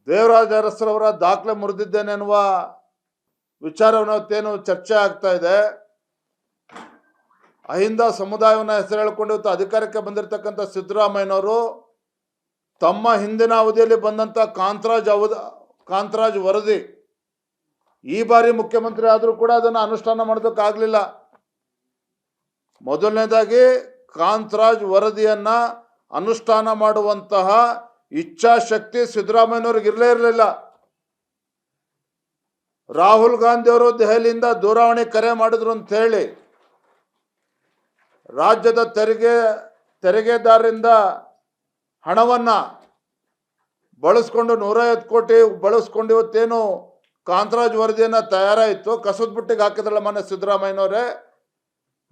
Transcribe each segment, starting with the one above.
ದೇವರಾಜ ಅರಸರವರ ದಾಖಲೆ ಮುರಿದಿದ್ದೇನೆ ಎನ್ನುವ ವಿಚಾರವನ್ನೇನು ಚರ್ಚೆ ಆಗ್ತಾ ಇದೆ. ಅಹಿಂದ ಸಮುದಾಯವನ್ನು ಹೆಸರು ಹೇಳಿಕೊಂಡು ಇವತ್ತು ಅಧಿಕಾರಕ್ಕೆ ಬಂದಿರತಕ್ಕಂಥ ಸಿದ್ದರಾಮಯ್ಯನವರು ತಮ್ಮ ಹಿಂದಿನ ಅವಧಿಯಲ್ಲಿ ಬಂದಂಥ ಕಾಂತರಾಜ್ ವರದಿ ಈ ಬಾರಿ ಮುಖ್ಯಮಂತ್ರಿ ಆದರೂ ಕೂಡ ಅದನ್ನು ಅನುಷ್ಠಾನ ಮಾಡೋದಕ್ಕಾಗಲಿಲ್ಲ. ಮೊದಲನೇದಾಗಿ ಕಾಂತರಾಜ್ ವರದಿಯನ್ನು ಅನುಷ್ಠಾನ ಮಾಡುವಂತಹ ಇಚ್ಛಾಶಕ್ತಿ ಸಿದ್ದರಾಮಯ್ಯನವ್ರಿಗೆ ಇರಲಿಲ್ಲ. ರಾಹುಲ್ ಗಾಂಧಿ ಅವರು ದೆಹಲಿಯಿಂದ ದೂರವಾಣಿ ಕರೆ ಮಾಡಿದ್ರು ಅಂತ ಹೇಳಿ ರಾಜ್ಯದ ತೆರಿಗೆದಾರರಿಂದ ಹಣವನ್ನು ಬಳಸ್ಕೊಂಡು 150 ಕೋಟಿ ಬಳಸ್ಕೊಂಡು ಇವತ್ತೇನು ಕಾಂತರಾಜ್ ವರದಿಯನ್ನು ತಯಾರಾಯಿತು ಕಸದ ಬುಟ್ಟಿಗೆ ಹಾಕಿದ್ರಲ್ಲ ಮಾನ್ಯ ಸಿದ್ದರಾಮಯ್ಯನವರೇ,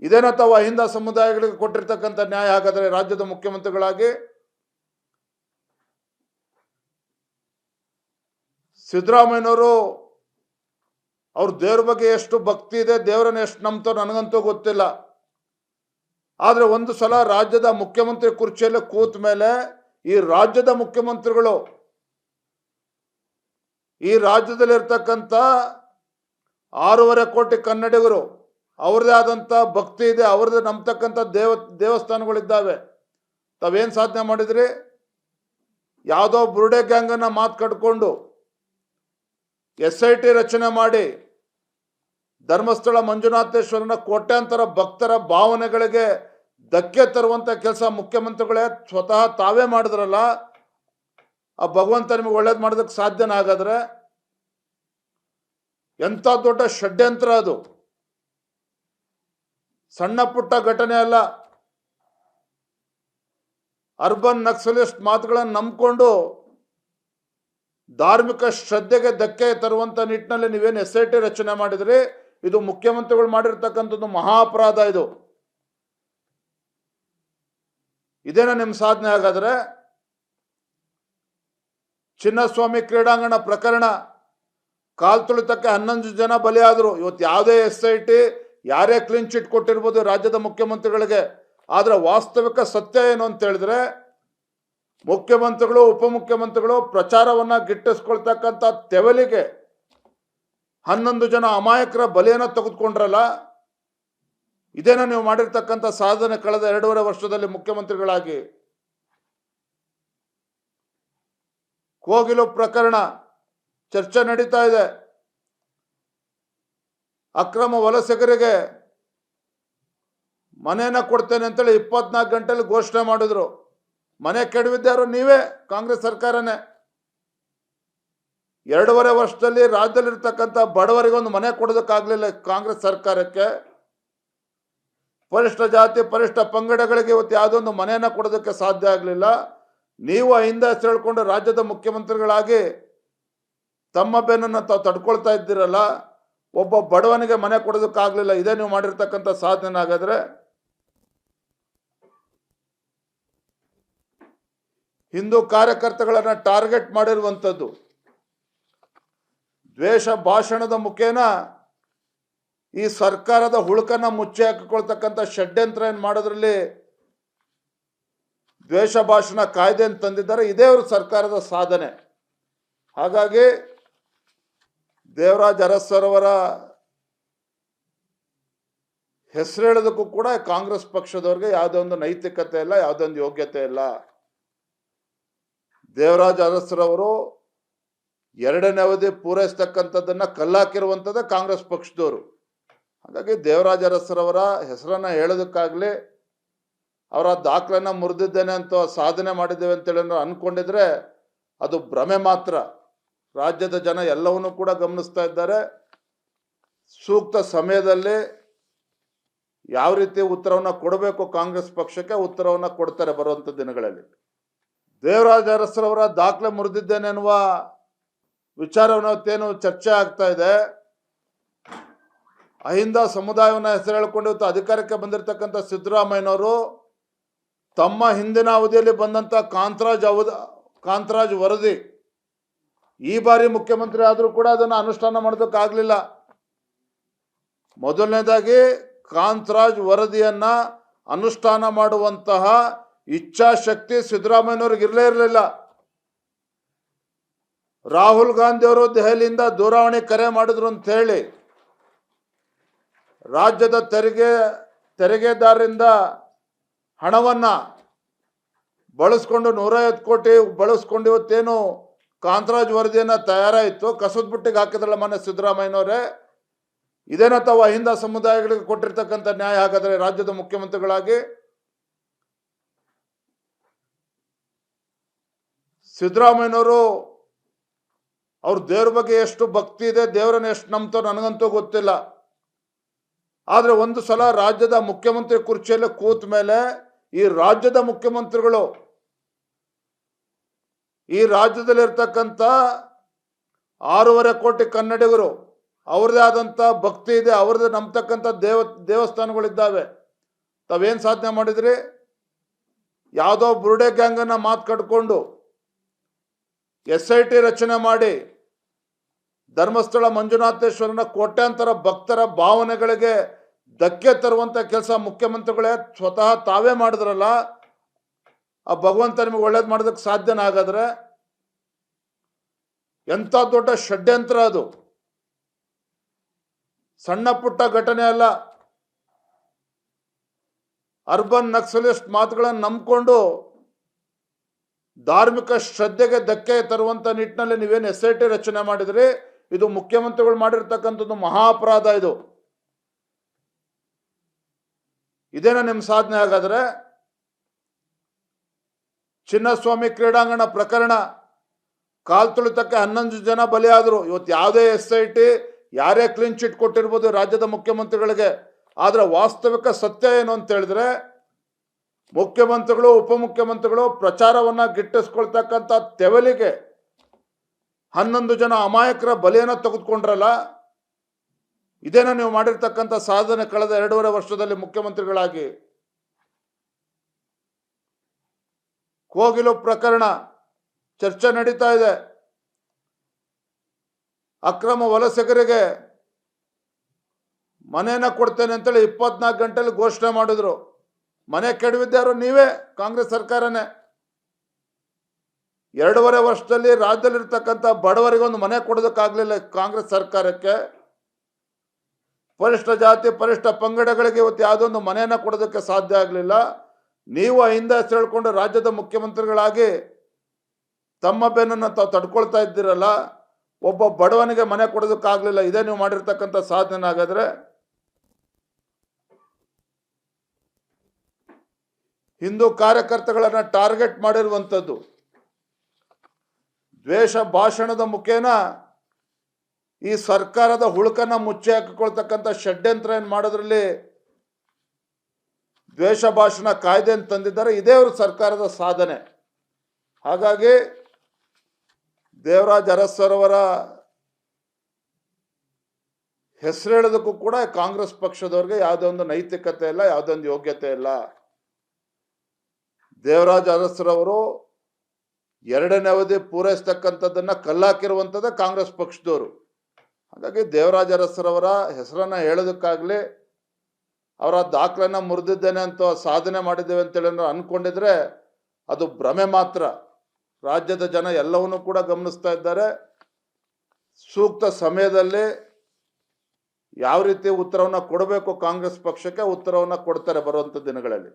ಇದೇನ ತಾವು ಅಹಿಂದ ಸಮುದಾಯಗಳಿಗೆ ಕೊಟ್ಟಿರ್ತಕ್ಕಂಥ ನ್ಯಾಯ? ಹಾಗಾದರೆ ರಾಜ್ಯದ ಮುಖ್ಯಮಂತ್ರಿಗಳಾಗಿ ಸಿದ್ದರಾಮಯ್ಯನವರು ಅವ್ರ ದೇವ್ರ ಬಗ್ಗೆ ಎಷ್ಟು ಭಕ್ತಿ ಇದೆ, ದೇವರನ್ನ ಎಷ್ಟು ನಂಬ್ತಾರೋ ನನಗಂತೂ ಗೊತ್ತಿಲ್ಲ. ಆದರೆ ಒಂದು ಸಲ ರಾಜ್ಯದ ಮುಖ್ಯಮಂತ್ರಿ ಕುರ್ಚಿಯಲ್ಲಿ ಕೂತ ಮೇಲೆ ಈ ರಾಜ್ಯದ ಮುಖ್ಯಮಂತ್ರಿಗಳು ಈ ರಾಜ್ಯದಲ್ಲಿರ್ತಕ್ಕಂಥ 6.5 ಕೋಟಿ ಕನ್ನಡಿಗರು ಅವ್ರದ್ದೇ ಆದಂಥ ಭಕ್ತಿ ಇದೆ, ಅವ್ರದ್ದೇ ನಂಬತಕ್ಕಂಥ ದೇವಸ್ಥಾನಗಳಿದ್ದಾವೆ. ತಾವೇನು ಸಾಧನೆ ಮಾಡಿದ್ರಿ? ಯಾವುದೋ ಬುರುಡೆ ಗ್ಯಾಂಗನ್ನು ಮಾತು ಕಟ್ಕೊಂಡು SIT ರಚನೆ ಮಾಡಿ ಧರ್ಮಸ್ಥಳ ಮಂಜುನಾಥೇಶ್ವರನ ಕೋಟ್ಯಾಂತರ ಭಕ್ತರ ಭಾವನೆಗಳಿಗೆ ಧಕ್ಕೆ ತರುವಂಥ ಕೆಲಸ ಮುಖ್ಯಮಂತ್ರಿಗಳೇ ಸ್ವತಃ ತಾವೇ ಮಾಡಿದ್ರಲ್ಲ. ಆ ಭಗವಂತ ನಿಮಗೆ ಒಳ್ಳೇದು ಮಾಡೋದಕ್ಕೆ ಸಾಧ್ಯನ? ಹಾಗಾದ್ರೆ ಎಂಥ ದೊಡ್ಡ ಷಡ್ಯಂತ್ರ ಅದು, ಸಣ್ಣ ಪುಟ್ಟ ಘಟನೆ ಅಲ್ಲ. ಅರ್ಬನ್ ನಕ್ಸಲಿಸ್ಟ್ ಮಾತುಗಳನ್ನು ನಂಬಿಕೊಂಡು ಧಾರ್ಮಿಕ ಶ್ರದ್ಧೆಗೆ ಧಕ್ಕೆ ತರುವಂಥ ನಿಟ್ಟಿನಲ್ಲಿ ನೀವೇನು SIT ರಚನೆ ಮಾಡಿದ್ರಿ, ಇದು ಮುಖ್ಯಮಂತ್ರಿಗಳು ಮಾಡಿರ್ತಕ್ಕಂಥದ್ದು ಮಹಾ ಅಪರಾಧ. ಇದೇನ ನಿಮ್ಮ ಸಾಧನೆ? ಹಾಗಾದ್ರೆ ಚಿನ್ನಸ್ವಾಮಿ ಕ್ರೀಡಾಂಗಣ ಪ್ರಕರಣ ಕಾಲ್ ತುಳಿತಕ್ಕೆ 11 ಜನ ಬಲಿಯಾದರು. ಇವತ್ತು ಯಾವುದೇ SIT ಯಾರೇ ಕ್ಲೀನ್ ಚಿಟ್ ಕೊಟ್ಟಿರ್ಬೋದು ರಾಜ್ಯದ ಮುಖ್ಯಮಂತ್ರಿಗಳಿಗೆ, ಆದರೆ ವಾಸ್ತವಿಕ ಸತ್ಯ ಏನು ಅಂತ ಹೇಳಿದ್ರೆ ಮುಖ್ಯಮಂತ್ರಿಗಳು ಉಪಮುಖ್ಯಮಂತ್ರಿಗಳು ಪ್ರಚಾರವನ್ನು ಗಿಟ್ಟಿಸ್ಕೊಳ್ತಕ್ಕಂಥ ತೆವಲಿಗೆ 11 ಜನ ಅಮಾಯಕರ ಬಲಿಯನ್ನು ತೆಗೆದುಕೊಂಡ್ರಲ್ಲ. ಇದೇನ ನೀವು ಮಾಡಿರ್ತಕ್ಕಂಥ ಸಾಧನೆ ಕಳೆದ 2.5 ವರ್ಷದಲ್ಲಿ ಮುಖ್ಯಮಂತ್ರಿಗಳಾಗಿ? ಕೋಗಿಲು ಪ್ರಕರಣ ಚರ್ಚೆ ನಡೀತಾ ಇದೆ. ಅಕ್ರಮ ವಲಸಿಗರಿಗೆ ಮನೆಯನ್ನು ಕೊಡ್ತೇನೆ ಅಂತೇಳಿ 24 ಗಂಟೆಯಲ್ಲಿ ಘೋಷಣೆ ಮಾಡಿದ್ರು. ಮನೆ ಕೆಡವಿದ್ದಾರು ನೀವೇ, ಕಾಂಗ್ರೆಸ್ ಸರ್ಕಾರನೇ. 2.5 ವರ್ಷದಲ್ಲಿ ರಾಜ್ಯದಲ್ಲಿರ್ತಕ್ಕಂಥ ಬಡವರಿಗೆ ಒಂದು ಮನೆ ಕೊಡೋದಕ್ಕಾಗಲಿಲ್ಲ ಕಾಂಗ್ರೆಸ್ ಸರ್ಕಾರಕ್ಕೆ. ಪರಿಷ್ಠ ಜಾತಿ ಪರಿಷ್ಠ ಪಂಗಡಗಳಿಗೆ ಇವತ್ತು ಯಾವುದೊಂದು ಮನೆಯನ್ನು ಕೊಡೋದಕ್ಕೆ ಸಾಧ್ಯ ಆಗಲಿಲ್ಲ. ನೀವು ಅಹಿಂದ ಹೆಸರು ಹೇಳ್ಕೊಂಡು ರಾಜ್ಯದ ಮುಖ್ಯಮಂತ್ರಿಗಳಾಗಿ ತಮ್ಮ ಬೆನ್ನನ್ನು ತಾವು ತಡ್ಕೊಳ್ತಾ ಇದ್ದೀರಲ್ಲ, ಒಬ್ಬ ಬಡವನಿಗೆ ಮನೆ ಕೊಡೋದಕ್ಕಾಗಲಿಲ್ಲ. ಇದೇ ನೀವು ಮಾಡಿರ್ತಕ್ಕಂಥ ಸಾಧನೆ? ಹಾಗಾದ್ರೆ ಹಿಂದೂ ಕಾರ್ಯಕರ್ತಗಳನ್ನು ಟಾರ್ಗೆಟ್ ಮಾಡಿರುವಂಥದ್ದು, ದ್ವೇಷ ಭಾಷಣದ ಮುಖೇನ ಈ ಸರ್ಕಾರದ ಹುಳುಕನ್ನು ಮುಚ್ಚಿ ಹಾಕಿಕೊಳ್ತಕ್ಕಂಥ ಷಡ್ಯಂತ್ರ ಏನು ಮಾಡೋದ್ರಲ್ಲಿ ದ್ವೇಷ ಭಾಷಣ ಕಾಯ್ದೆಯನ್ನು ತಂದಿದ್ದಾರೆ. ಇದೇ ಅವರು ಸರ್ಕಾರದ ಸಾಧನೆ. ಹಾಗಾಗಿ ದೇವರಾಜ ಅರಸರವರ ಹೆಸರು ಹೇಳೋದಕ್ಕೂ ಕೂಡ ಕಾಂಗ್ರೆಸ್ ಪಕ್ಷದವ್ರಿಗೆ ಯಾವುದೇ ಒಂದು ನೈತಿಕತೆ ಇಲ್ಲ, ಯಾವುದೇ ಒಂದು ಯೋಗ್ಯತೆ ಇಲ್ಲ. ದೇವರಾಜ ಅರಸರವರು 2ನೇ ಅವಧಿ ಪೂರೈಸ್ತಕ್ಕಂಥದ್ದನ್ನು ಕಲ್ಲಾಕಿರುವಂಥದ್ದೇ ಕಾಂಗ್ರೆಸ್ ಪಕ್ಷದವರು. ಹಾಗಾಗಿ ದೇವರಾಜ ಅರಸರವರ ಹೆಸರನ್ನು ಹೇಳೋದಕ್ಕಾಗಲಿ ಅವರ ದಾಖಲೆಯನ್ನು ಮುರಿದಿದ್ದೇನೆ ಅಂತ ಸಾಧನೆ ಮಾಡಿದ್ದೇವೆ ಅಂತೇಳಿ ಅಂದ್ಕೊಂಡಿದ್ರೆ ಅದು ಭ್ರಮೆ ಮಾತ್ರ. ರಾಜ್ಯದ ಜನ ಎಲ್ಲವನ್ನೂ ಕೂಡ ಗಮನಿಸ್ತಾ ಇದ್ದಾರೆ. ಸೂಕ್ತ ಸಮಯದಲ್ಲಿ ಯಾವ ರೀತಿ ಉತ್ತರವನ್ನು ಕೊಡಬೇಕು ಕಾಂಗ್ರೆಸ್ ಪಕ್ಷಕ್ಕೆ ಉತ್ತರವನ್ನು ಕೊಡ್ತಾರೆ ಬರುವಂಥ ದಿನಗಳಲ್ಲಿ. ದೇವರಾಜ ಅರಸರವರ ದಾಖಲೆ ಮುರಿದಿದ್ದೇನೆ ಎನ್ನುವ ವಿಚಾರವನ್ನೇನು ಚರ್ಚೆ ಆಗ್ತಾ ಇದೆ. ಅಹಿಂದ ಸಮುದಾಯವನ್ನು ಹೆಸರು ಹೇಳಿಕೊಂಡು ಇವತ್ತು ಅಧಿಕಾರಕ್ಕೆ ಬಂದಿರತಕ್ಕಂಥ ಸಿದ್ದರಾಮಯ್ಯನವರು ತಮ್ಮ ಹಿಂದಿನ ಅವಧಿಯಲ್ಲಿ ಬಂದಂಥ ಕಾಂತರಾಜ್ ವರದಿ ಈ ಬಾರಿ ಮುಖ್ಯಮಂತ್ರಿ ಆದರೂ ಕೂಡ ಅದನ್ನು ಅನುಷ್ಠಾನ ಮಾಡೋದಕ್ಕಾಗಲಿಲ್ಲ. ಮೊದಲನೇದಾಗಿ ಕಾಂತರಾಜ್ ವರದಿಯನ್ನು ಅನುಷ್ಠಾನ ಮಾಡುವಂತಹ ಇಚ್ಛಾಶಕ್ತಿ ಸಿದ್ದರಾಮಯ್ಯನವ್ರಿಗೆ ಇರಲಿಲ್ಲ. ರಾಹುಲ್ ಗಾಂಧಿ ಅವರು ದೆಹಲಿಯಿಂದ ದೂರವಾಣಿ ಕರೆ ಮಾಡಿದ್ರು ಅಂತ ಹೇಳಿ ರಾಜ್ಯದ ತೆರಿಗೆದಾರರಿಂದ ಹಣವನ್ನು ಬಳಸ್ಕೊಂಡು 150 ಕೋಟಿ ಬಳಸ್ಕೊಂಡು ಇವತ್ತೇನು ಕಾಂತರಾಜ್ ವರದಿಯನ್ನು ತಯಾರಾಯಿತು, ಕಸದ ಬುಟ್ಟಿಗೆ ಹಾಕಿದ್ರಲ್ಲ ಮೊನ್ನೆ ಸಿದ್ದರಾಮಯ್ಯನವರೇ. ಇದೇನ ತಾವು ಅಹಿಂದ ಸಮುದಾಯಗಳಿಗೆ ಕೊಟ್ಟಿರ್ತಕ್ಕಂಥ ನ್ಯಾಯ? ಹಾಗಾದರೆ ರಾಜ್ಯದ ಮುಖ್ಯಮಂತ್ರಿಗಳಾಗಿ ಸಿದ್ದರಾಮಯ್ಯನವರು ಅವ್ರ ದೇವ್ರ ಬಗ್ಗೆ ಎಷ್ಟು ಭಕ್ತಿ ಇದೆ, ದೇವರನ್ನ ಎಷ್ಟು ನಂಬ್ತೋ ನನಗಂತೂ ಗೊತ್ತಿಲ್ಲ. ಆದರೆ ಒಂದು ಸಲ ರಾಜ್ಯದ ಮುಖ್ಯಮಂತ್ರಿ ಕುರ್ಚಿಯಲ್ಲಿ ಕೂತ ಮೇಲೆ ಈ ರಾಜ್ಯದ ಮುಖ್ಯಮಂತ್ರಿಗಳು, ಈ ರಾಜ್ಯದಲ್ಲಿರ್ತಕ್ಕಂಥ 6.5 ಕೋಟಿ ಕನ್ನಡಿಗರು, ಅವ್ರದ್ದೇ ಆದಂಥ ಭಕ್ತಿ ಇದೆ, ಅವ್ರದ್ದೇ ನಂಬ್ತಕ್ಕಂಥ ದೇವಸ್ಥಾನಗಳಿದ್ದಾವೆ. ತಾವೇನು ಸಾಧನೆ ಮಾಡಿದ್ರಿ? ಯಾವುದೋ ಬುರುಡೆ ಗ್ಯಾಂಗನ್ನು ಮಾತು ಕಟ್ಕೊಂಡು SIT ರಚನೆ ಮಾಡಿ ಧರ್ಮಸ್ಥಳ ಮಂಜುನಾಥೇಶ್ವರನ ಕೋಟ್ಯಾಂತರ ಭಕ್ತರ ಭಾವನೆಗಳಿಗೆ ಧಕ್ಕೆ ತರುವಂಥ ಕೆಲಸ ಮುಖ್ಯಮಂತ್ರಿಗಳೇ ಸ್ವತಃ ತಾವೇ ಮಾಡಿದ್ರಲ್ಲ. ಆ ಭಗವಂತ ನಿಮಗೆ ಒಳ್ಳೇದು ಮಾಡೋದಕ್ಕೆ ಸಾಧ್ಯನ? ಹಾಗಾದ್ರೆ ಎಂಥ ದೊಡ್ಡ ಷಡ್ಯಂತ್ರ ಅದು, ಸಣ್ಣ ಪುಟ್ಟ ಘಟನೆ ಅಲ್ಲ. ಅರ್ಬನ್ ನಕ್ಸಲಿಸ್ಟ್ ಮಾತುಗಳನ್ನು ನಂಬಿಕೊಂಡು ಧಾರ್ಮಿಕ ಶ್ರದ್ಧೆಗೆ ಧಕ್ಕೆ ತರುವಂಥ ನಿಟ್ಟಿನಲ್ಲಿ ನೀವೇನು SIT ರಚನೆ ಮಾಡಿದ್ರಿ, ಇದು ಮುಖ್ಯಮಂತ್ರಿಗಳು ಮಾಡಿರ್ತಕ್ಕಂಥದ್ದು ಮಹಾ ಅಪರಾಧ. ಇದೇನ ನಿಮ್ಮ ಸಾಧನೆ? ಹಾಗಾದ್ರೆ ಚಿನ್ನಸ್ವಾಮಿ ಕ್ರೀಡಾಂಗಣ ಪ್ರಕರಣ ಕಾಲ್ತುಳಿತಕ್ಕೆ 11 ಜನ ಬಲಿಯಾದರು. ಇವತ್ತು ಯಾವುದೇ SIT ಯಾರೇ ಕ್ಲೀನ್ ಚಿಟ್ ಕೊಟ್ಟಿರ್ಬೋದು ರಾಜ್ಯದ ಮುಖ್ಯಮಂತ್ರಿಗಳಿಗೆ. ಆದರೆ ವಾಸ್ತವಿಕ ಸತ್ಯ ಏನು ಅಂತ ಹೇಳಿದ್ರೆ, ಮುಖ್ಯಮಂತ್ರಿಗಳು ಉಪಮುಖ್ಯಮಂತ್ರಿಗಳು ಪ್ರಚಾರವನ್ನು ಗಿಟ್ಟಿಸ್ಕೊಳ್ತಕ್ಕಂಥ ತೆವಲಿಗೆ 11 ಜನ ಅಮಾಯಕರ ಬಲಿಯನ್ನು ತೆಗೆದುಕೊಂಡ್ರಲ್ಲ. ಇದೇನ ನೀವು ಮಾಡಿರ್ತಕ್ಕಂಥ ಸಾಧನೆ ಕಳೆದ 2.5 ವರ್ಷದಲ್ಲಿ ಮುಖ್ಯಮಂತ್ರಿಗಳಾಗಿ? ಕೋಗಿಲು ಪ್ರಕರಣ ಚರ್ಚೆ ನಡೀತಾ ಇದೆ. ಅಕ್ರಮ ವಲಸಿಗರಿಗೆ ಮನೆಯನ್ನ ಕೊಡ್ತೇನೆ ಅಂತೇಳಿ 24 ಗಂಟೆಲಿ ಘೋಷಣೆ ಮಾಡಿದ್ರು. ಮನೆ ಕೆಡವಿದ್ದಾರು ನೀವೇ, ಕಾಂಗ್ರೆಸ್ ಸರ್ಕಾರನೇ. 2.5 ವರ್ಷದಲ್ಲಿ ರಾಜ್ಯದಲ್ಲಿರ್ತಕ್ಕಂಥ ಬಡವರಿಗೊಂದು ಮನೆ ಕೊಡೋದಕ್ಕಾಗಲಿಲ್ಲ ಕಾಂಗ್ರೆಸ್ ಸರ್ಕಾರಕ್ಕೆ. ಪರಿಷ್ಠ ಜಾತಿ ಪರಿಷ್ಠ ಪಂಗಡಗಳಿಗೆ ಇವತ್ತು ಯಾವುದೊಂದು ಮನೆಯನ್ನು ಕೊಡೋದಕ್ಕೆ ಸಾಧ್ಯ ಆಗಲಿಲ್ಲ. ನೀವು ಹಿಂದೆ ಹೇಳ್ಕೊಂಡು ರಾಜ್ಯದ ಮುಖ್ಯಮಂತ್ರಿಗಳಾಗಿ ತಮ್ಮ ಬೆನ್ನನ್ನು ತಾವು ತಡ್ಕೊಳ್ತಾ ಇದ್ದೀರಲ್ಲ. ಒಬ್ಬ ಬಡವನಿಗೆ ಮನೆ ಕೊಡೋದಕ್ಕಾಗಲಿಲ್ಲ. ಇದೇ ನೀವು ಮಾಡಿರ್ತಕ್ಕಂಥ ಸಾಧನೆ? ಹಾಗಾದ್ರೆ ಹಿಂದೂ ಕಾರ್ಯಕರ್ತಗಳನ್ನು ಟಾರ್ಗೆಟ್ ಮಾಡಿರುವಂಥದ್ದು, ದ್ವೇಷ ಭಾಷಣದ ಮುಖೇನ ಈ ಸರ್ಕಾರದ ಹುಳುಕನ್ನು ಮುಚ್ಚಿ ಹಾಕಿಕೊಳ್ತಕ್ಕಂಥ ಷಡ್ಯಂತ್ರ ಏನು ಮಾಡೋದ್ರಲ್ಲಿ ದ್ವೇಷ ಭಾಷಣ ಕಾಯ್ದೆ ಅಂತ ತಂದಿದ್ದಾರೆ. ಇದೇ ಅವರು ಸರ್ಕಾರದ ಸಾಧನೆ. ಹಾಗಾಗಿ ದೇವರಾಜ್ ಅರಸರವರ ಹೆಸರು ಹೇಳೋದಕ್ಕೂ ಕೂಡ ಕಾಂಗ್ರೆಸ್ ಪಕ್ಷದವ್ರಿಗೆ ಯಾವುದೇ ಒಂದು ನೈತಿಕತೆ ಇಲ್ಲ, ಯಾವುದೇ ಒಂದು ಯೋಗ್ಯತೆ ಇಲ್ಲ. ದೇವರಾಜ್ ಅರಸರವರು 2ನೇ ಅವಧಿ ಪೂರೈಸ್ತಕ್ಕಂಥದ್ದನ್ನು ಕಲ್ಲಾಕಿರುವಂಥದ್ದೇ ಕಾಂಗ್ರೆಸ್ ಪಕ್ಷದವರು. ಹಾಗಾಗಿ ದೇವರಾಜ್ ಅರಸರವರ ಹೆಸರನ್ನು ಹೇಳೋದಕ್ಕಾಗಲಿ, ಅವರ ದಾಖಲೆಯನ್ನು ಮುರಿದಿದ್ದೇನೆ ಅಂತ ಸಾಧನೆ ಮಾಡಿದ್ದೇವೆ ಅಂತೇಳಿ ಅಂದ್ಕೊಂಡಿದ್ರೆ ಅದು ಭ್ರಮೆ ಮಾತ್ರ. ರಾಜ್ಯದ ಜನ ಎಲ್ಲವನ್ನೂ ಕೂಡ ಗಮನಿಸ್ತಾ ಇದ್ದಾರೆ. ಸೂಕ್ತ ಸಮಯದಲ್ಲಿ ಯಾವ ರೀತಿ ಉತ್ತರವನ್ನು ಕೊಡಬೇಕು ಕಾಂಗ್ರೆಸ್ ಪಕ್ಷಕ್ಕೆ ಉತ್ತರವನ್ನು ಕೊಡ್ತಾರೆ ಬರುವಂಥ ದಿನಗಳಲ್ಲಿ.